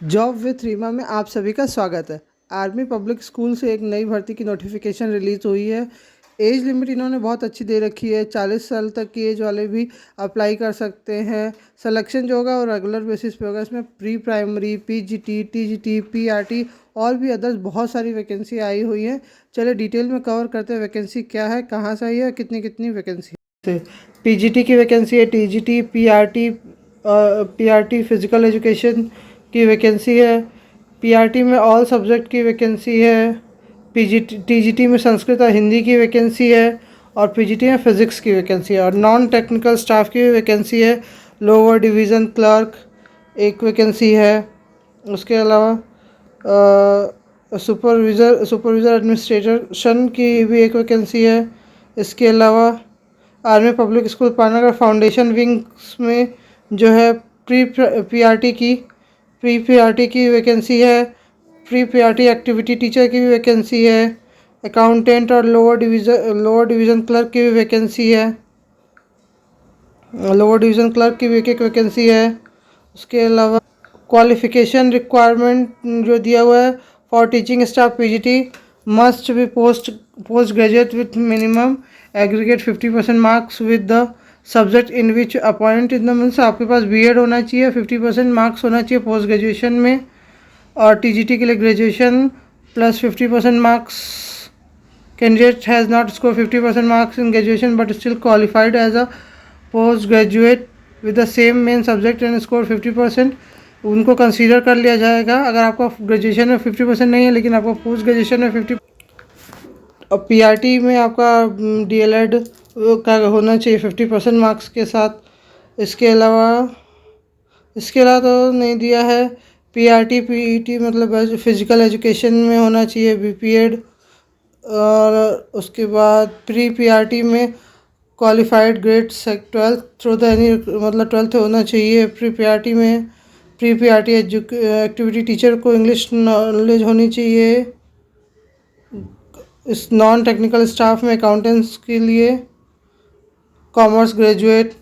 Job with Reema में आप सभी का स्वागत है। आर्मी पब्लिक स्कूल से एक नई भर्ती की नोटिफिकेशन रिलीज़ हुई है। एज लिमिट इन्होंने बहुत अच्छी दे रखी है, 40 साल तक की एज वाले भी अप्लाई कर सकते हैं। सिलेक्शन जो होगा वो रेगुलर बेसिस पे होगा। इसमें pre primary, PGT, TGT, PRT और भी अदर्स बहुत सारी वैकेंसी आई हुई हैं। चलिए डिटेल में कवर करते हैं वैकेंसी क्या है, कहाँ से आई है, कितनी कितनी वैकेंसी है। पीजीटी की वैकेंसी है, टीजीटी, पीआरटी फिजिकल एजुकेशन की वैकेंसी है। पीआरटी में ऑल सब्जेक्ट की वैकेंसी है। पीजीटी टीजीटी में संस्कृत और हिंदी की वैकेंसी है। और पीजीटी में फ़िज़िक्स की वैकेंसी है। और नॉन टेक्निकल स्टाफ की भी वैकेंसी है। लोअर डिवीज़न क्लर्क एक वैकेंसी है। उसके अलावा सुपरविज़र एडमिनिस्ट्रेशन की भी एक वैकेंसी है। इसके अलावा army public school Panagarh foundation wings में जो है प्री पीआरटी की वैकेंसी है। प्री पीआरटी एक्टिविटी टीचर की भी वैकेंसी है। अकाउंटेंट और लोअर डिवीज़न क्लर्क की भी वैकेंसी है। लोअर डिवीज़न क्लर्क की भी एक वैकेंसी है। उसके अलावा क्वालिफ़िकेशन रिक्वायरमेंट जो दिया हुआ है for teaching staff PGT must be post graduate with minimum aggregate 50% marks with the subject in which appoint in the means आपके पास बीएड होना चाहिए, 50% मार्क्स होना चाहिए पोस्ट ग्रेजुएशन में। और टीजीटी के लिए graduation plus 50% marks. Candidate has not score 50% marks in graduation but still qualified as a post graduate with the same main subject and score 50%, उनको कंसीडर कर लिया जाएगा। अगर आपका ग्रेजुएशन में 50% नहीं है लेकिन आपका पोस्ट ग्रेजुएशन में 50 और पीआरटी में आपका डीएलएड का होना चाहिए 50% मार्क्स के साथ। इसके अलावा तो नहीं दिया है। पीआरटी पीईटी मतलब फिज़िकल एजुकेशन में होना चाहिए बीपीएड। और उसके बाद प्री पीआरटी में qualified grade 12th through the any मतलब 12th होना चाहिए प्री पीआरटी में। प्री पीआरटी एक्टिविटी टीचर को इंग्लिश नॉलेज होनी चाहिए। इस नॉन टेक्निकल स्टाफ में अकाउंटेंट्स के लिए कॉमर्स ग्रेजुएट,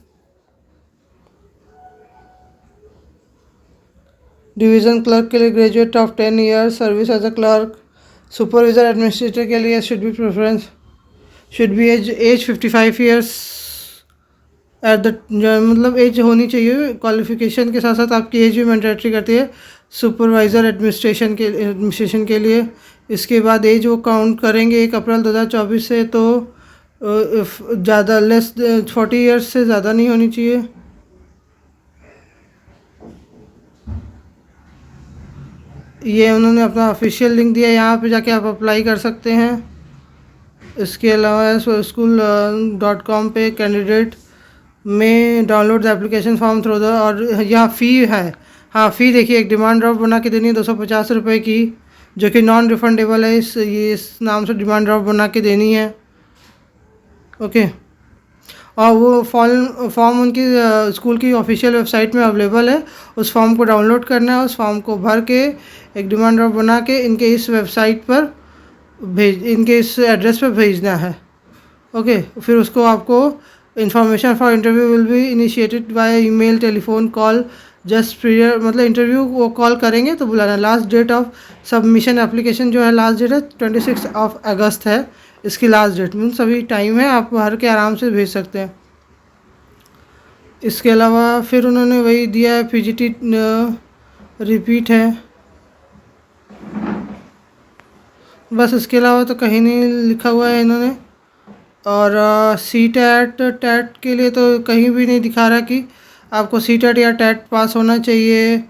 डिवीज़न क्लर्क के लिए graduate of 10 years service as a clerk, supervisor administrator के लिए should be as 55 years at the मतलब एज होनी चाहिए। क्वालिफिकेशन के साथ साथ आपकी एज भी मैंडेटरी करती है सुपरवाइज़र एडमिनिस्ट्रेशन के लिए। इसके बाद एज वो काउंट करेंगे 1 अप्रैल 2024 से, तो ज़्यादा लेस 40 ईयर्स से ज़्यादा नहीं होनी चाहिए। ये उन्होंने अपना ऑफिशियल लिंक दिया है, यहाँ पे जाके आप अप्लाई कर सकते हैं। इसके अलावा school.com पे कैंडिडेट में download the application form through the, और यहाँ फ़ी है। हाँ, फ़ी देखिए, एक डिमांड ड्राफ्ट बना के देनी है 250 रुपये की, जो कि नॉन रिफंडेबल है। इस नाम से डिमांड ड्राफ्ट बना के देनी है। ओके। और वो फॉर्म उनकी स्कूल की ऑफिशियल वेबसाइट में अवेलेबल है। उस फॉर्म को डाउनलोड करना है, उस फॉर्म को भर के एक डिमांड ड्राफ्ट बना के इनके इस वेबसाइट पर इनके इस एड्रेस पर भेजना है। ओके। फिर उसको आपको information for interview will be initiated by email, telephone call just prior, मतलब इंटरव्यू वो कॉल करेंगे तो बुलाना। Last date of submission application जो है, लास्ट डेट है 26 अगस्त है इसकी लास्ट डेट। मीन सभी टाइम है, आप भर के आराम से भेज सकते हैं। इसके अलावा फिर उन्होंने वही दिया है, पीजीटी रिपीट है बस। इसके अलावा तो कहीं नहीं लिखा हुआ है इन्होंने। और सी टैट के लिए तो कहीं भी नहीं दिखा रहा कि आपको सी टैट या टैट पास होना चाहिए।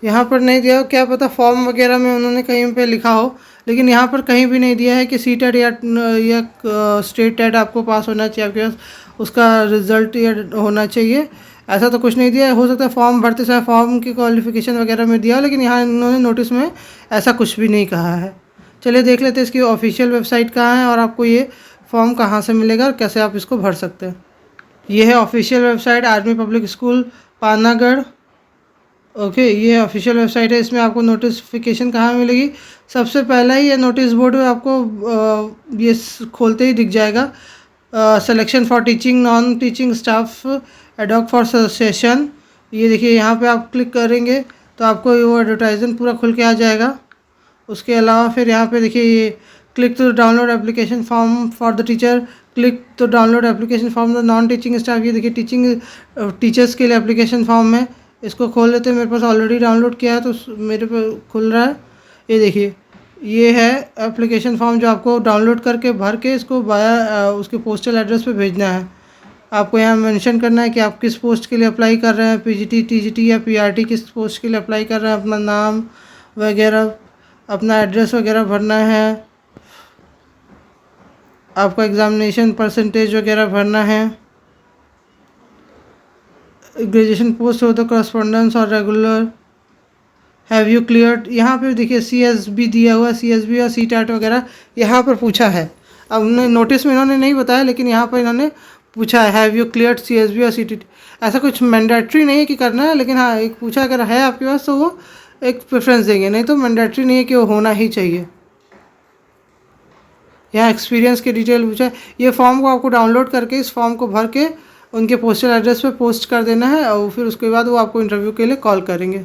यहाँ पर नहीं दिया हो, क्या पता फॉर्म वगैरह में उन्होंने कहीं पे लिखा हो, लेकिन यहाँ पर कहीं भी नहीं दिया है कि सी टेट या स्टेट टेट आपको पास होना चाहिए, आपके पास उसका रिज़ल्ट या होना चाहिए। ऐसा तो कुछ नहीं दिया है। हो सकता है फॉर्म भरते समय फॉर्म की क्वालिफिकेशन वगैरह में दिया हो, लेकिन यहाँ इन्होंने नोटिस में ऐसा कुछ भी नहीं कहा है। चलिए देख लेते हैं इसकी ऑफिशियल वेबसाइट कहाँ है और आपको ये फॉर्म कहाँ से मिलेगा और कैसे आप इसको भर सकते हैं। ये है official website army public school Panagarh okay, ये ऑफिशियल वेबसाइट है। इसमें आपको नोटिफिकेशन कहाँ मिलेगी? सबसे पहला ही ये नोटिस बोर्ड में आपको ये खोलते ही दिख जाएगा, selection for teaching non teaching staff ad hoc for session. ये देखिए, यहाँ पे आप क्लिक करेंगे तो आपको वो एडवर्टाइजमेंट पूरा खुल के आ जाएगा। उसके अलावा फिर यहाँ पे देखिए, ये click to download application form for the teacher, click to download application form the non teaching staff. ये देखिए, टीचर्स के लिए एप्लीकेशन फॉर्म है। इसको खोल लेते हैं। मेरे पास ऑलरेडी डाउनलोड किया है तो मेरे पे खुल रहा है। ये देखिए, ये है एप्लीकेशन फॉर्म जो आपको डाउनलोड करके भर के इसको बाया उसके पोस्टल एड्रेस पे भेजना है। आपको यहाँ मेंशन करना है कि आप किस पोस्ट के लिए अप्लाई कर रहे हैं, पीजीटी, टीजीटी या पीआरटी, किस पोस्ट के लिए अप्लाई कर रहे हैं, अपना नाम वगैरह, अपना एड्रेस वगैरह भरना है, आपका एग्ज़ामिनेशन परसेंटेज वगैरह भरना है, ग्रेजुएशन पोस्ट हो तो करस्पॉन्डेंस और रेगुलर, हैव यू क्लियर्ड। यहाँ पे देखिए सीएसबी दिया हुआ है, सीएसबी और सीटेट वगैरह यहाँ पर पूछा है। अब नोटिस में इन्होंने नहीं बताया, लेकिन यहाँ पर इन्होंने पूछा है हैव यू क्लियर्ड सीएसबी और सीटेट। ऐसा कुछ मैंडेटरी नहीं है कि करना है, लेकिन हाँ, एक पूछा अगर है आपके पास तो वो एक प्रेफरेंस देंगे, नहीं तो मैंडेटरी नहीं है कि वो होना ही चाहिए। यहाँ एक्सपीरियंस की डिटेल पूछा है। ये फॉर्म को आपको डाउनलोड करके इस फॉर्म को भर के उनके पोस्टल एड्रेस पे पोस्ट कर देना है, और फिर उसके बाद वो आपको इंटरव्यू के लिए कॉल करेंगे।